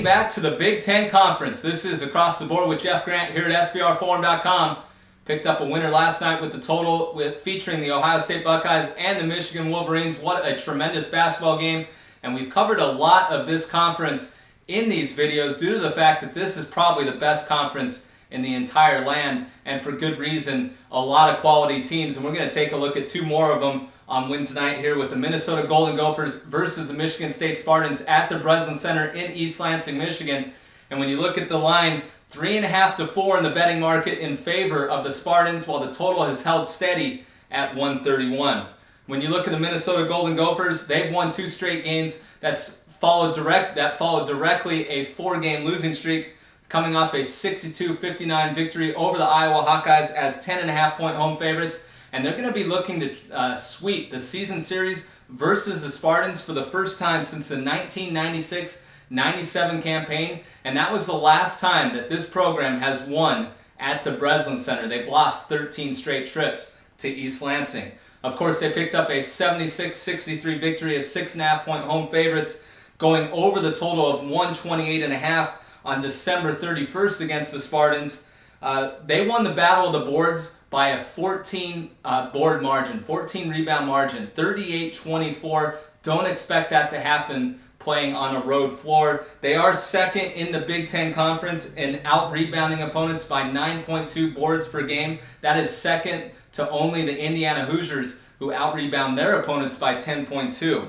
Back to the Big Ten Conference. This is Across the Board with Jeff Grant here at SBRforum.com. Picked up a winner last night with the total featuring the Ohio State Buckeyes and the Michigan Wolverines. What a tremendous basketball game. And we've covered a lot of this conference in these videos due to the fact that this is probably the best conference in the entire land, and for good reason. A lot of quality teams, and we're going to take a look at two more of them on Wednesday night here with the Minnesota Golden Gophers versus the Michigan State Spartans at the Breslin Center in East Lansing, Michigan. And when you look at the line, 3.5 to 4 in the betting market in favor of the Spartans, while the total has held steady at 131. When you look at the Minnesota Golden Gophers, they've won 2 straight games. That followed directly a 4-game losing streak, coming off a 62-59 victory over the Iowa Hawkeyes as 10.5-point home favorites. And they're going to be looking to sweep the season series versus the Spartans for the first time since the 1996-97 campaign. And that was the last time that this program has won at the Breslin Center. They've lost 13 straight trips to East Lansing. Of course, they picked up a 76-63 victory as 6.5-point home favorites, going over the total of 128.5 on December 31st against the Spartans. They won the battle of the boards by a 14 board margin, 14 rebound margin, 38-24. Don't expect that to happen playing on a road floor. They are second in the Big Ten Conference in out-rebounding opponents by 9.2 boards per game. That is second to only the Indiana Hoosiers, who out-rebound their opponents by 10.2.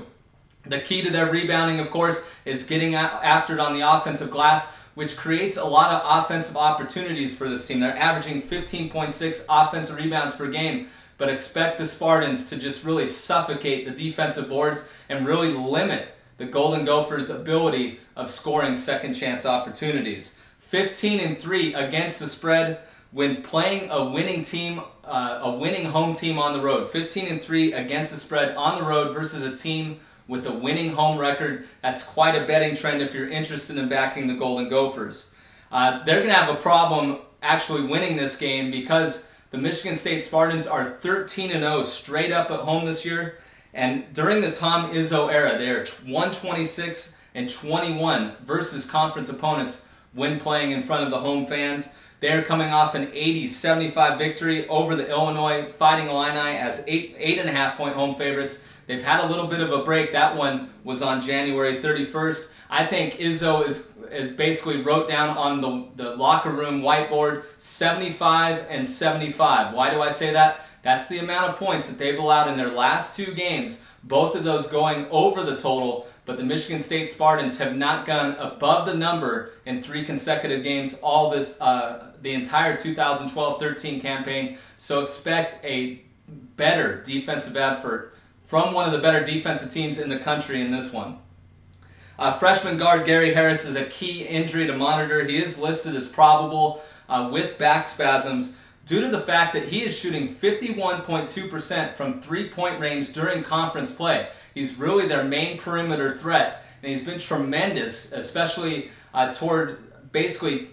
The key to their rebounding, of course, is getting after it on the offensive glass, which creates a lot of offensive opportunities for this team. They're averaging 15.6 offensive rebounds per game, but expect the Spartans to just really suffocate the defensive boards and really limit the Golden Gophers' ability of scoring second chance opportunities. 15-3 against the spread when playing a winning team, a winning home team on the road. 15-3 against the spread on the road versus a team with a winning home record. That's quite a betting trend if you're interested in backing the Golden Gophers. They're going to have a problem actually winning this game because the Michigan State Spartans are 13-0 straight up at home this year. And during the Tom Izzo era, they are 126-21 versus conference opponents when playing in front of the home fans. They are coming off an 80-75 victory over the Illinois Fighting Illini as 8.5-point home favorites. They've had a little bit of a break. That one was on January 31st. I think Izzo is basically wrote down on the locker room whiteboard 75-75. Why do I say that? That's the amount of points that they've allowed in their last 2 games, both of those going over the total, but the Michigan State Spartans have not gone above the number in 3 consecutive games all this the entire 2012-13 campaign. So expect a better defensive effort from one of the better defensive teams in the country in this one. Freshman guard Gary Harris is a key injury to monitor. He is listed as probable with back spasms due to the fact that he is shooting 51.2% from 3-point range during conference play. He's really their main perimeter threat, and he's been tremendous, especially toward basically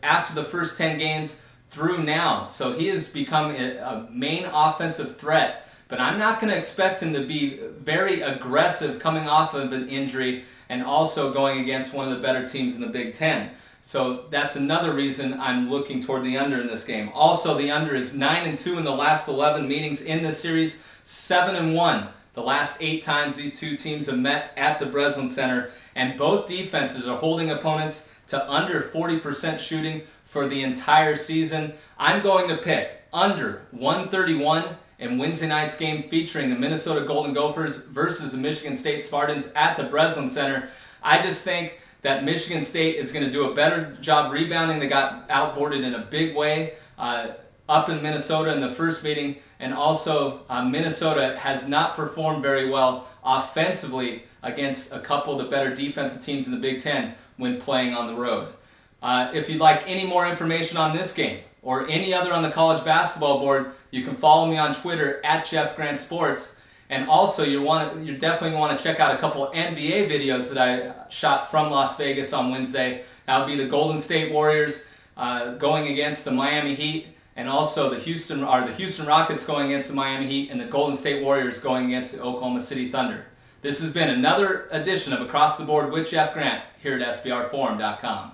after the first 10 games through now. So he has become a main offensive threat. But I'm not going to expect him to be very aggressive coming off of an injury and also going against one of the better teams in the Big Ten. So that's another reason I'm looking toward the under in this game. Also, the under is 9-2 in the last 11 meetings in this series, 7-1 the last 8 times these two teams have met at the Breslin Center. And both defenses are holding opponents to under 40% shooting for the entire season. I'm going to pick under 131 in Wednesday night's game featuring the Minnesota Golden Gophers versus the Michigan State Spartans at the Breslin Center. I just think that Michigan State is going to do a better job rebounding. They got outboarded in a big way up in Minnesota in the first meeting, and also Minnesota has not performed very well offensively against a couple of the better defensive teams in the Big Ten when playing on the road. If you'd like any more information on this game or any other on the college basketball board, you can follow me on Twitter at Jeff Grant Sports. And also, you're definitely want to check out a couple NBA videos that I shot from Las Vegas on Wednesday. That would be the Golden State Warriors going against the Miami Heat, and also the Houston Rockets going against the Miami Heat, and the Golden State Warriors going against the Oklahoma City Thunder. This has been another edition of Across the Board with Jeff Grant here at SBRforum.com.